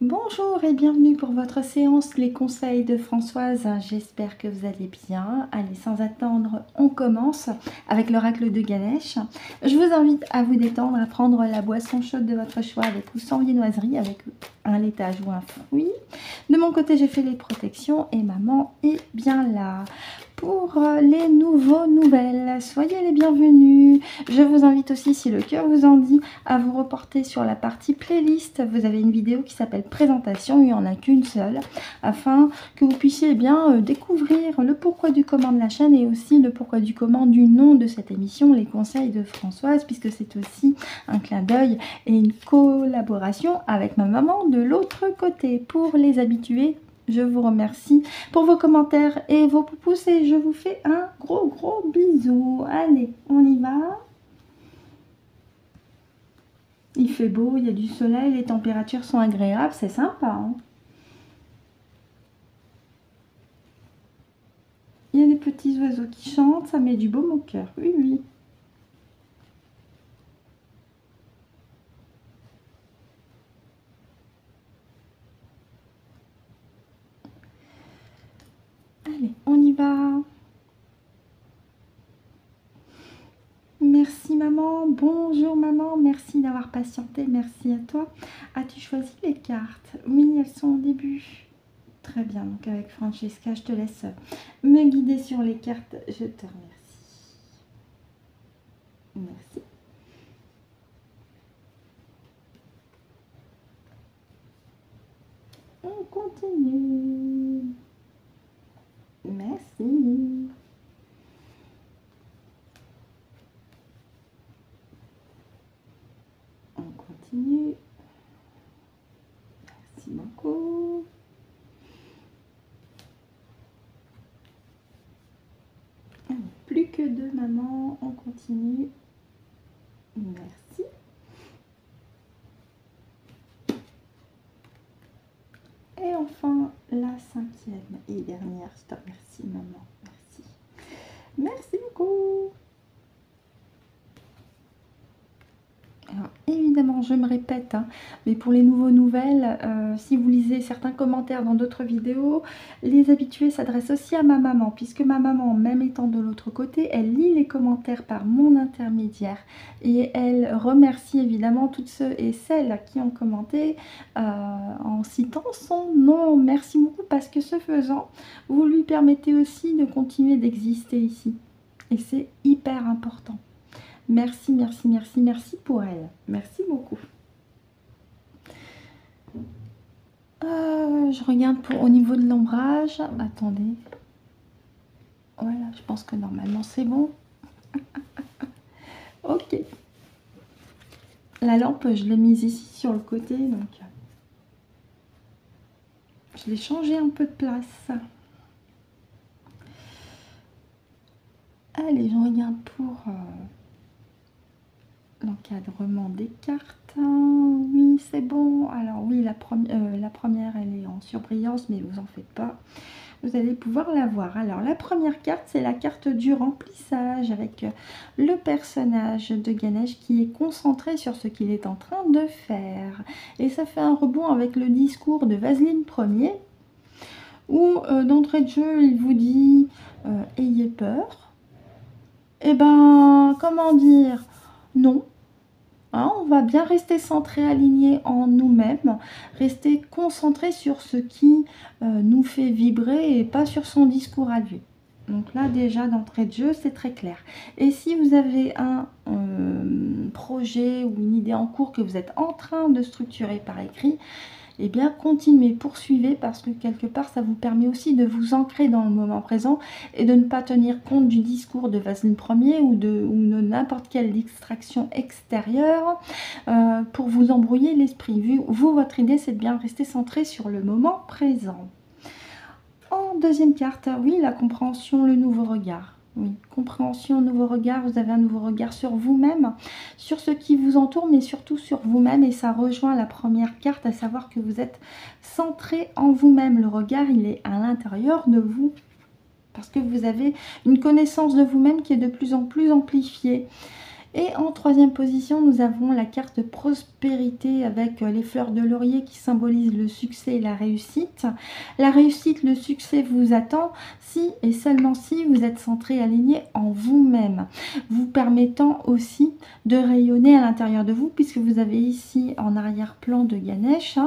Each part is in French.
Bonjour et bienvenue pour votre séance Les conseils de Françoise. J'espère que vous allez bien. Allez, sans attendre, on commence avec l'oracle de Ganesh. Je vous invite à vous détendre, à prendre la boisson chaude de votre choix avec ou sans viennoiserie, avec un laitage ou un fruit. De mon côté, j'ai fait les protections et maman est bien là. Pour les nouvelles, soyez les bienvenus. Je vous invite aussi, si le cœur vous en dit, à vous reporter sur la partie playlist. Vous avez une vidéo qui s'appelle présentation, il n'y en a qu'une seule, afin que vous puissiez bien découvrir le pourquoi du comment de la chaîne et aussi le pourquoi du comment du nom de cette émission, les conseils de Françoise, puisque c'est aussi un clin d'œil et une collaboration avec ma maman de l'autre côté. Pour les habitués, je vous remercie pour vos commentaires et vos pouces et je vous fais un gros bisou. Allez, on y va. Il fait beau, il y a du soleil, les températures sont agréables, c'est sympa. Hein, il y a des petits oiseaux qui chantent, ça met du baume au cœur. Oui, oui. Allez, on y va. Merci maman, bonjour maman, merci d'avoir patienté, merci à toi. As-tu choisi les cartes? Oui, elles sont au début. Très bien, donc avec Francesca, je te laisse me guider sur les cartes. Je te remercie. Merci. On continue. Merci. On continue. Merci beaucoup. Allez, plus que deux, maman. On continue. Merci. Et enfin, la cinquième et dernière. Je te remercie, maman. Merci. Merci beaucoup. Alors, évidemment, je me répète, hein, mais pour les nouvelles, si vous lisez certains commentaires dans d'autres vidéos, les habitués s'adressent aussi à ma maman, puisque ma maman, même étant de l'autre côté, elle lit les commentaires par mon intermédiaire et elle remercie évidemment toutes ceux et celles qui ont commenté en citant son nom. Merci beaucoup parce que ce faisant, vous lui permettez aussi de continuer d'exister ici. Et c'est hyper important. Merci, merci, merci, merci pour elle. Merci beaucoup. Je regarde au niveau de l'ombrage. Attendez. Voilà, je pense que normalement c'est bon. Ok. La lampe, je l'ai mise ici sur le côté, donc je l'ai changé un peu de place. Allez, je regarde pour l'encadrement des cartes. Oui, c'est bon. Alors oui, la première, elle est en surbrillance, mais vous en faites pas. Vous allez pouvoir la voir. Alors la première carte, c'est la carte du remplissage avec le personnage de Ganesh qui est concentré sur ce qu'il est en train de faire. Et ça fait un rebond avec le discours de Vaseline Ier où d'entrée de jeu, il vous dit ayez peur. Et ben, comment dire? Non. Hein, on va bien rester centré, aligné en nous-mêmes, rester concentré sur ce qui nous fait vibrer et pas sur son discours à lui. Donc là déjà d'entrée de jeu c'est très clair. Et si vous avez un projet ou une idée en cours que vous êtes en train de structurer par écrit, eh bien continuez, poursuivez parce que quelque part ça vous permet aussi de vous ancrer dans le moment présent et de ne pas tenir compte du discours de Vaseline Ier ou de n'importe quelle distraction extérieure pour vous embrouiller l'esprit. Vous, votre idée c'est de bien rester centré sur le moment présent. En deuxième carte, oui, la compréhension, le nouveau regard. Oui, compréhension, nouveau regard, vous avez un nouveau regard sur vous-même, sur ce qui vous entoure, mais surtout sur vous-même. Et ça rejoint la première carte, à savoir que vous êtes centré en vous-même. Le regard, il est à l'intérieur de vous, parce que vous avez une connaissance de vous-même qui est de plus en plus amplifiée. Et en troisième position, nous avons la carte prospérité avec les fleurs de laurier qui symbolisent le succès et la réussite. La réussite, le succès vous attend si et seulement si vous êtes centré, aligné en vous-même, vous permettant aussi de rayonner à l'intérieur de vous, puisque vous avez ici en arrière-plan de Ganesh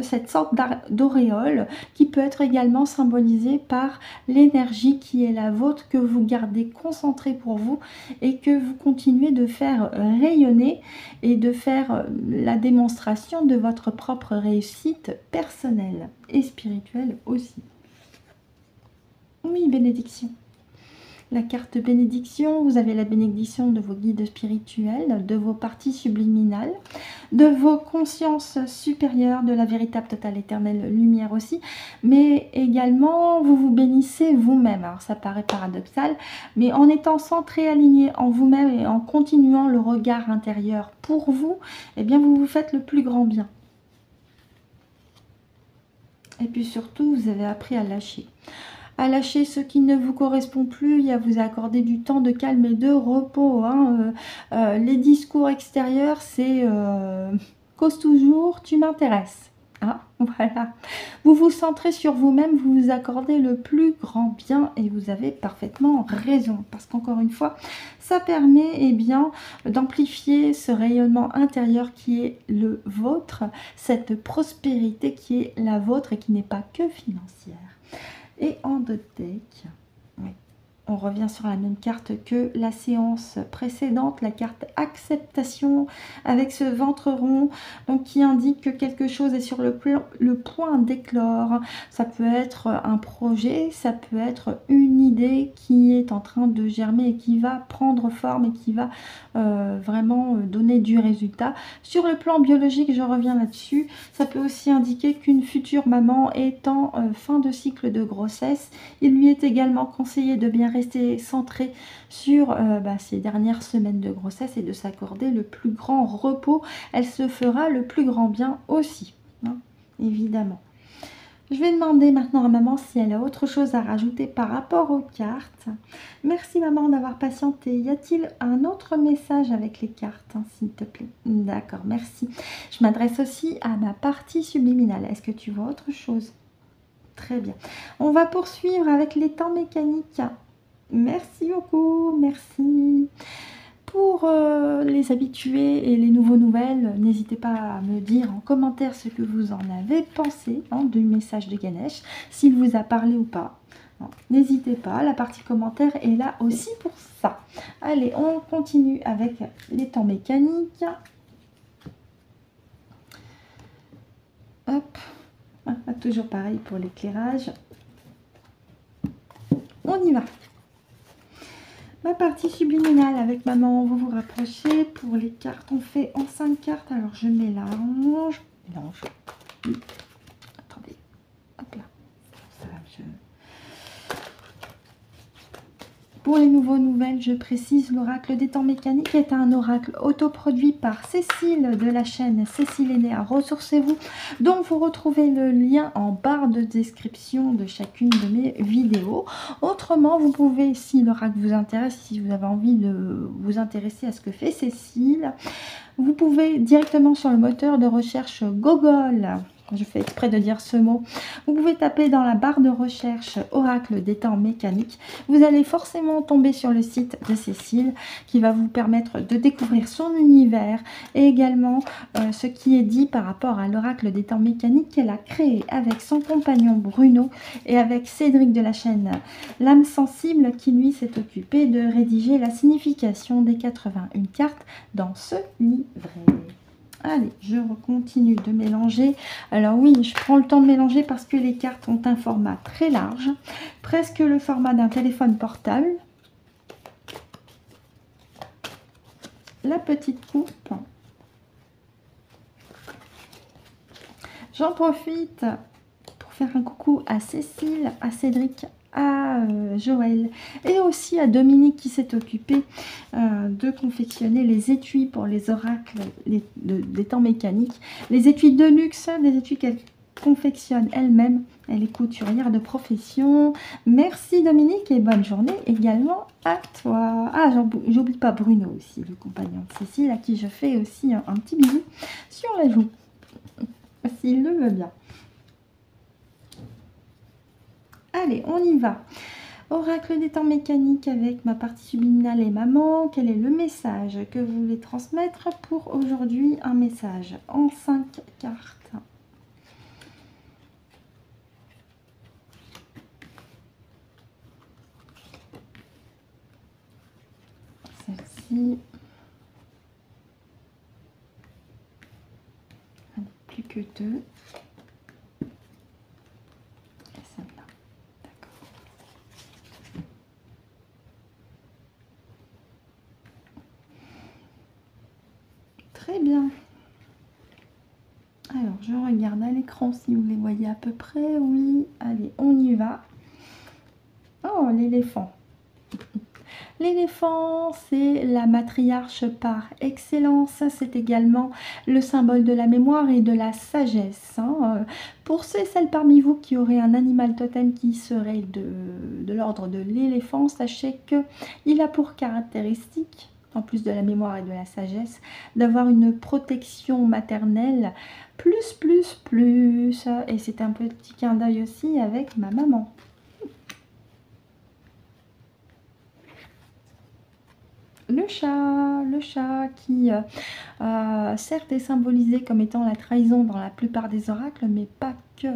cette sorte d'auréole qui peut être également symbolisée par l'énergie qui est la vôtre, que vous gardez concentrée pour vous et que vous continuez de faire rayonner et de faire la démonstration de votre propre réussite personnelle et spirituelle aussi. Oui, bénédiction. La carte bénédiction, vous avez la bénédiction de vos guides spirituels, de vos parties subliminales, de vos consciences supérieures, de la véritable totale éternelle lumière aussi, mais également vous vous bénissez vous-même. Alors ça paraît paradoxal, mais en étant centré, aligné en vous-même et en continuant le regard intérieur pour vous, eh bien vous vous faites le plus grand bien. Et puis surtout, vous avez appris à lâcher. À lâcher ce qui ne vous correspond plus et à vous accorder du temps de calme et de repos. Les discours extérieurs, c'est cause toujours, tu m'intéresses. Voilà. Vous vous centrez sur vous-même, vous vous accordez le plus grand bien et vous avez parfaitement raison. Parce qu'encore une fois, ça permet d'amplifier ce rayonnement intérieur qui est le vôtre, cette prospérité qui est la vôtre et qui n'est pas que financière. Et en deux decks, oui, on revient sur la même carte que la séance précédente, la carte acceptation avec ce ventre rond, donc qui indique que quelque chose est sur le point d'éclore. Ça peut être un projet, ça peut être une idée qui est en train de germer et qui va prendre forme et qui va vraiment donner du résultat. Sur le plan biologique, je reviens là-dessus, ça peut aussi indiquer qu'une future maman est en fin de cycle de grossesse. Il lui est également conseillé de bien rester centré sur ces dernières semaines de grossesse et de s'accorder le plus grand repos. Elle se fera le plus grand bien aussi, évidemment. Je vais demander maintenant à maman si elle a autre chose à rajouter par rapport aux cartes. Merci maman d'avoir patienté. Y a-t-il un autre message avec les cartes, s'il te plaît? D'accord, merci. Je m'adresse aussi à ma partie subliminale. Est-ce que tu vois autre chose? Très bien. On va poursuivre avec les temps mécaniques. Merci beaucoup, merci. Pour les habitués et les nouveaux nouvelles, n'hésitez pas à me dire en commentaire ce que vous en avez pensé du message de Ganesh, s'il vous a parlé ou pas. N'hésitez pas, la partie commentaire est là aussi pour ça. Allez, on continue avec les temps mécaniques. Hop, toujours pareil pour l'éclairage. On y va. Ma partie subliminale avec maman, vous vous rapprochez. Pour les cartes, on fait en 5 cartes. Alors je mélange. Attendez, hop là. Ça va, Pour les nouveaux nouvelles, je précise, l'oracle des temps mécaniques est un oracle autoproduit par Cécile de la chaîne Cécile Enea Ressourcez-vous, dont vous retrouvez le lien en barre de description de chacune de mes vidéos. Autrement, vous pouvez, si l'oracle vous intéresse, si vous avez envie de vous intéresser à ce que fait Cécile, vous pouvez directement sur le moteur de recherche Google. Je fais exprès de dire ce mot. Vous pouvez taper dans la barre de recherche Oracle des temps mécaniques. Vous allez forcément tomber sur le site de Cécile qui va vous permettre de découvrir son univers et également ce qui est dit par rapport à l'Oracle des temps mécaniques qu'elle a créé avec son compagnon Bruno et avec Cédric de la chaîne L'âme sensible qui lui s'est occupé de rédiger la signification des 81 cartes dans ce livret. Allez, je continue de mélanger. Alors oui, je prends le temps de mélanger parce que les cartes ont un format très large, presque le format d'un téléphone portable. La petite coupe. J'en profite pour faire un coucou à Cécile, à Cédric, à Joël et aussi à Dominique qui s'est occupé de confectionner les étuis pour les oracles des temps mécaniques, les étuis de luxe, des étuis qu'elle confectionne elle-même. Elle est couturière de profession. Merci Dominique et bonne journée également à toi. Ah, j'oublie pas Bruno aussi, le compagnon de Cécile, à qui je fais aussi un petit bisou sur la joue, s'il le veut bien. Allez, on y va. Oracle des temps mécaniques avec ma partie subliminale et maman. Quel est le message que vous voulez transmettre pour aujourd'hui? Un message en 5 cartes. Celle-ci. Plus que 2. Et celle-là. D'accord. Très bien. Alors, je regarde à l'écran si vous les voyez à peu près. Oui, allez, on y va. Oh, l'éléphant. L'éléphant, c'est la matriarche par excellence. C'est également le symbole de la mémoire et de la sagesse. Pour celles parmi vous qui auraient un animal totem qui serait de l'ordre de l'éléphant, sachez qu'il a pour caractéristique, en plus de la mémoire et de la sagesse, d'avoir une protection maternelle plus. Et c'est un petit clin d'œil aussi avec ma maman. Le chat qui certes est symbolisé comme étant la trahison dans la plupart des oracles, mais pas que.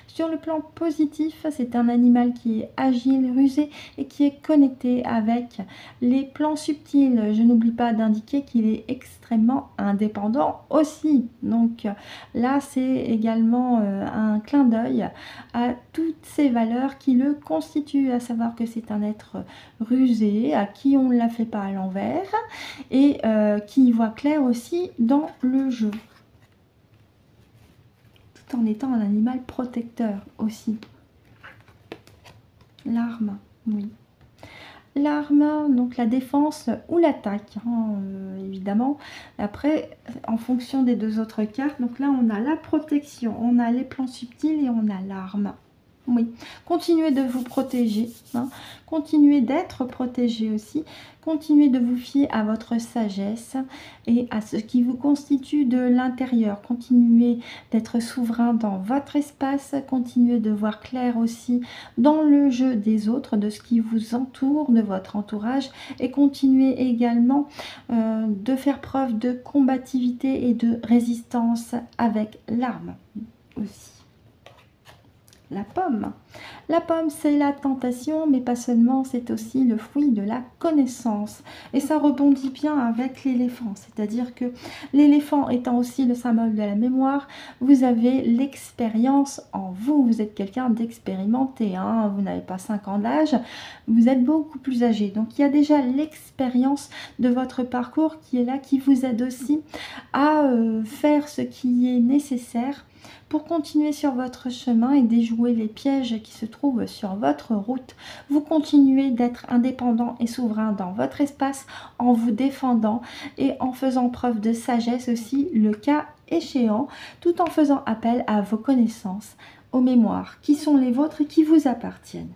Sur le plan positif, c'est un animal qui est agile, rusé et qui est connecté avec les plans subtils. Je n'oublie pas d'indiquer qu'il est extrêmement indépendant aussi. Donc là, c'est également un clin d'œil à toutes ces valeurs qui le constituent, à savoir que c'est un être rusé, à qui on ne la fait pas à l'envers et qui voit clair aussi dans le jeu, tout en étant un animal protecteur aussi. L'arme, oui. L'arme, donc la défense ou l'attaque, évidemment. Après, en fonction des deux autres cartes, donc là on a la protection, on a les plans subtils et on a l'arme. Oui, continuez de vous protéger, continuez d'être protégé aussi, continuez de vous fier à votre sagesse et à ce qui vous constitue de l'intérieur. Continuez d'être souverain dans votre espace, continuez de voir clair aussi dans le jeu des autres, de ce qui vous entoure, de votre entourage, et continuez également de faire preuve de combativité et de résistance avec l'arme aussi. La pomme. La pomme, c'est la tentation, mais pas seulement, c'est aussi le fruit de la connaissance. Et ça rebondit bien avec l'éléphant, c'est-à-dire que l'éléphant étant aussi le symbole de la mémoire, vous avez l'expérience en vous. Vous êtes quelqu'un d'expérimenté, vous n'avez pas 5 ans d'âge, vous êtes beaucoup plus âgé. Donc il y a déjà l'expérience de votre parcours qui est là, qui vous aide aussi à faire ce qui est nécessaire pour continuer sur votre chemin et déjouer les pièges qui se trouvent sur votre route. Vous continuez d'être indépendant et souverain dans votre espace en vous défendant et en faisant preuve de sagesse aussi, le cas échéant, tout en faisant appel à vos connaissances, aux mémoires qui sont les vôtres et qui vous appartiennent.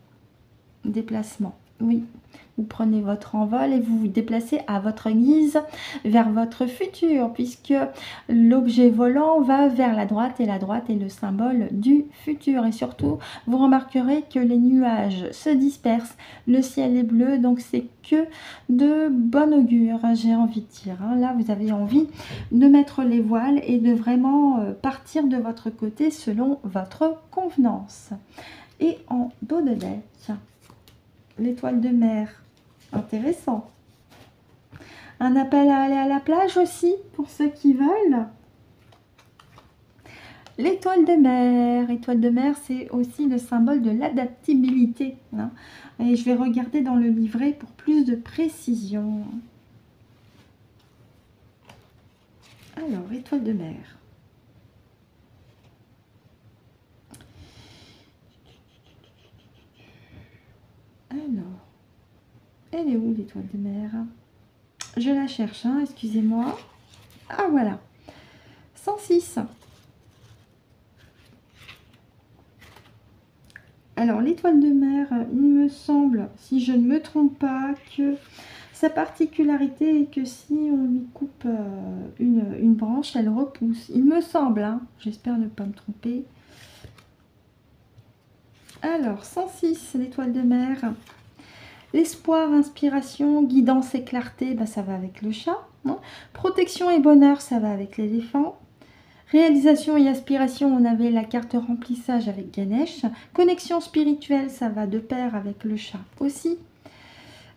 Déplacement, oui. Vous prenez votre envol et vous vous déplacez à votre guise vers votre futur, puisque l'objet volant va vers la droite et la droite est le symbole du futur. Et surtout, vous remarquerez que les nuages se dispersent, le ciel est bleu, donc c'est que de bon augure, j'ai envie de dire. Là, vous avez envie de mettre les voiles et de vraiment partir de votre côté selon votre convenance. Et en dos de deck, l'étoile de mer. Intéressant. Un appel à aller à la plage aussi, pour ceux qui veulent. L'étoile de mer. Étoile de mer, c'est aussi le symbole de l'adaptabilité. Et je vais regarder dans le livret pour plus de précision. Alors, étoile de mer. Alors, elle est où l'étoile de mer? Je la cherche, excusez-moi. Ah voilà, 106. Alors, l'étoile de mer, il me semble, si je ne me trompe pas, que sa particularité est que si on lui coupe une branche, elle repousse. Il me semble, hein, j'espère ne pas me tromper. Alors, 106, l'étoile de mer. L'espoir, inspiration, guidance et clarté, bah, ça va avec le chat. Hein. Protection et bonheur, ça va avec l'éléphant. Réalisation et aspiration, on avait la carte remplissage avec Ganesh. Connexion spirituelle, ça va de pair avec le chat aussi.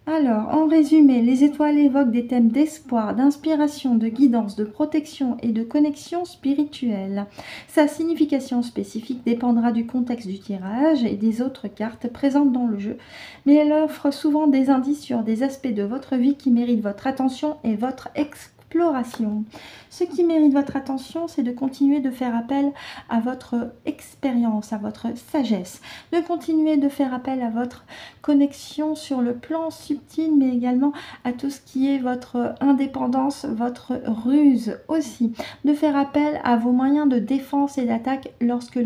Alors, en résumé, les étoiles évoquent des thèmes d'espoir, d'inspiration, de guidance, de protection et de connexion spirituelle. Sa signification spécifique dépendra du contexte du tirage et des autres cartes présentes dans le jeu, mais elle offre souvent des indices sur des aspects de votre vie qui méritent votre attention et votre exploration. Ce qui mérite votre attention, c'est de continuer de faire appel à votre expérience, à votre sagesse, de continuer de faire appel à votre connexion sur le plan subtil, mais également à tout ce qui est votre indépendance, votre ruse aussi, de faire appel à vos moyens de défense et d'attaque lorsque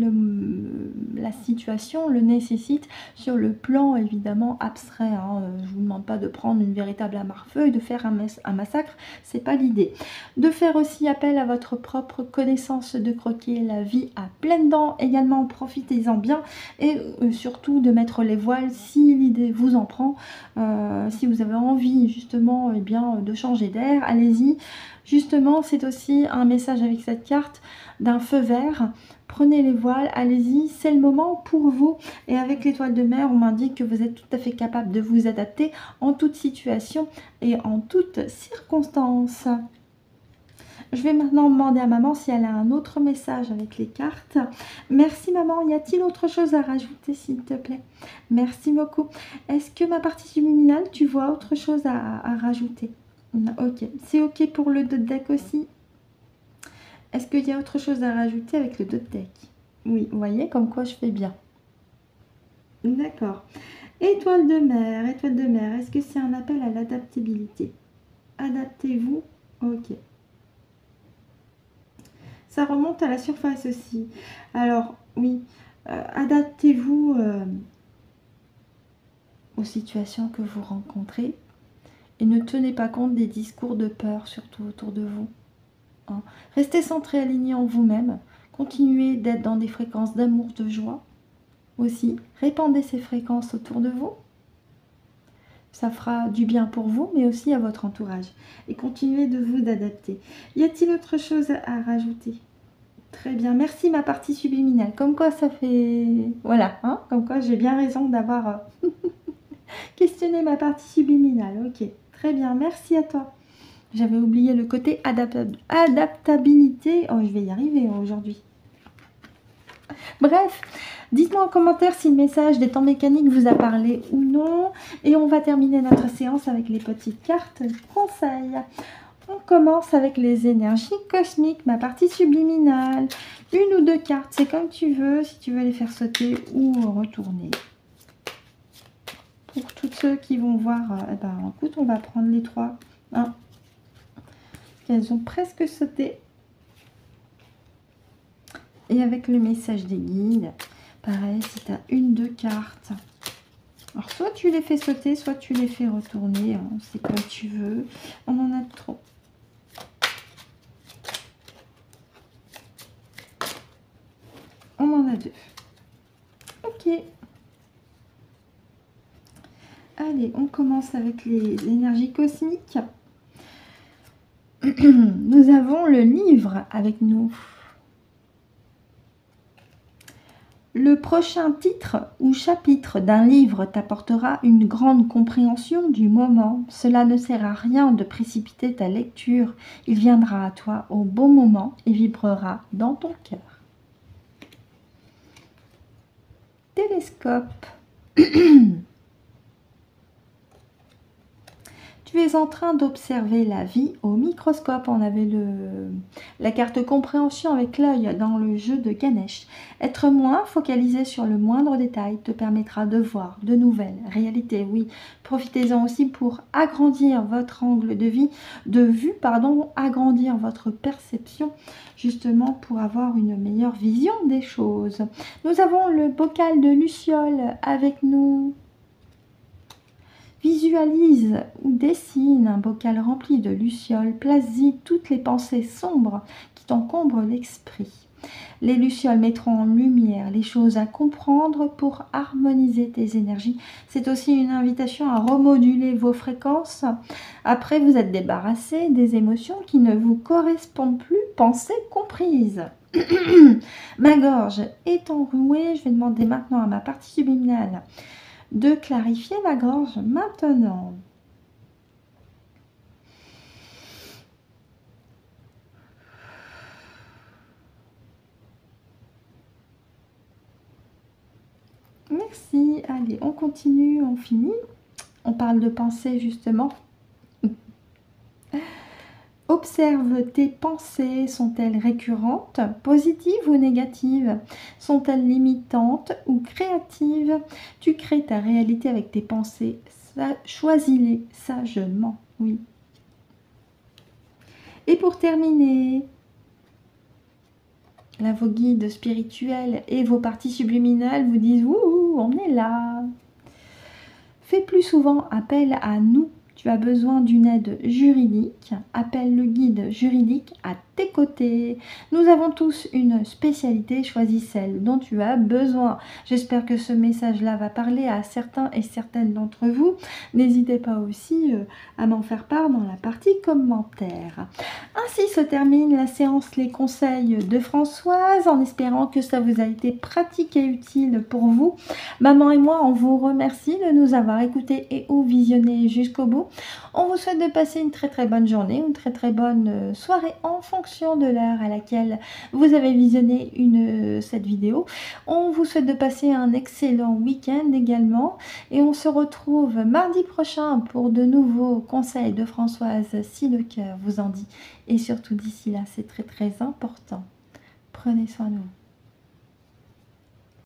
la situation le nécessite, sur le plan évidemment abstrait. Hein. Je ne vous demande pas de prendre une véritable arme à feu et de faire un massacre, c'est pas l'idée. De faire aussi appel à votre propre connaissance, de croquer la vie à pleines dents, également profitez-en bien, et surtout de mettre les voiles si l'idée vous en prend. Si vous avez envie justement eh bien, de changer d'air, allez-y. Justement, c'est aussi un message avec cette carte d'un feu vert. Prenez les voiles, allez-y, c'est le moment pour vous. Et avec l'étoile de mer, on m'indique que vous êtes tout à fait capable de vous adapter en toute situation et en toute circonstance. Je vais maintenant demander à maman si elle a un autre message avec les cartes. Merci maman, y a-t-il autre chose à rajouter s'il te plaît? Merci beaucoup. Est-ce que ma partie subliminale, tu vois autre chose à rajouter? Ok, c'est ok pour le dos de deck aussi? Est-ce qu'il y a autre chose à rajouter avec le dos de deck? Oui, vous voyez comme quoi je fais bien. D'accord. Étoile de mer, est-ce que c'est un appel à l'adaptabilité? Adaptez-vous? Ok. Ça remonte à la surface aussi. Alors, oui, adaptez-vous aux situations que vous rencontrez et ne tenez pas compte des discours de peur, surtout autour de vous. Hein. Restez centré, aligné en vous-même. Continuez d'être dans des fréquences d'amour, de joie aussi. Répandez ces fréquences autour de vous. Ça fera du bien pour vous, mais aussi à votre entourage. Et continuez de vous adapter. Y a-t-il autre chose à rajouter? Très bien, merci ma partie subliminale. Comme quoi ça fait... Voilà, hein, comme quoi j'ai bien raison d'avoir questionné ma partie subliminale. Ok, très bien, merci à toi. J'avais oublié le côté adaptabilité. Oh, je vais y arriver aujourd'hui. Bref, dites-moi en commentaire si le message des temps mécaniques vous a parlé ou non. Et on va terminer notre séance avec les petites cartes conseils. On commence avec les énergies cosmiques, ma partie subliminale. Une ou deux cartes, c'est comme tu veux, si tu veux les faire sauter ou retourner. Pour tous ceux qui vont voir, écoute, on va prendre les trois. Hein. Elles ont presque sauté. Et avec le message des guides, pareil, si tu as une, deux cartes. Alors, soit tu les fais sauter, soit tu les fais retourner. Hein, c'est comme tu veux. On en a trop. On en a deux. Ok. Allez, on commence avec les énergies cosmiques. Nous avons le livre avec nous. Le prochain titre ou chapitre d'un livre t'apportera une grande compréhension du moment. Cela ne sert à rien de précipiter ta lecture. Il viendra à toi au bon moment et vibrera dans ton cœur. Télescope. Tu es en train d'observer la vie au microscope. On avait la carte compréhension avec l'œil dans le jeu de Ganesh. Être moins focalisé sur le moindre détail te permettra de voir de nouvelles réalités. Oui, profitez-en aussi pour agrandir votre angle de vue, agrandir votre perception, justement pour avoir une meilleure vision des choses. Nous avons le bocal de Luciole avec nous. Visualise ou dessine un bocal rempli de lucioles, place-y toutes les pensées sombres qui t'encombrent l'esprit. Les lucioles mettront en lumière les choses à comprendre pour harmoniser tes énergies. C'est aussi une invitation à remoduler vos fréquences. Après, vous êtes débarrassé des émotions qui ne vous correspondent plus, pensées comprises. Ma gorge est enrouée, je vais demander maintenant à ma partie subliminale de clarifier ma gorge maintenant. Merci. Allez, on continue, on finit. On parle de pensée justement. Observe tes pensées. Sont-elles récurrentes, positives ou négatives? Sont-elles limitantes ou créatives? Tu crées ta réalité avec tes pensées. Choisis-les sagement. Oui. Et pour terminer, là, vos guides spirituels et vos parties subliminales vous disent « Ouh, on est là !» Fais plus souvent appel à nous. Tu as besoin d'une aide juridique. Appelle le guide juridique à tes côtés. Nous avons tous une spécialité. Choisis celle dont tu as besoin. J'espère que ce message-là va parler à certains et certaines d'entre vous. N'hésitez pas aussi à m'en faire part dans la partie commentaires. Ainsi se termine la séance Les conseils de Françoise, en espérant que ça vous a été pratique et utile pour vous. Maman et moi, on vous remercie de nous avoir écoutés et ou visionnés jusqu'au bout. On vous souhaite de passer une très bonne journée, une très bonne soirée en fonction de l'heure à laquelle vous avez visionné cette vidéo. On vous souhaite de passer un excellent week-end également. Et on se retrouve mardi prochain pour de nouveaux conseils de Françoise, si le cœur vous en dit. Et surtout d'ici là, c'est très important. Prenez soin de vous.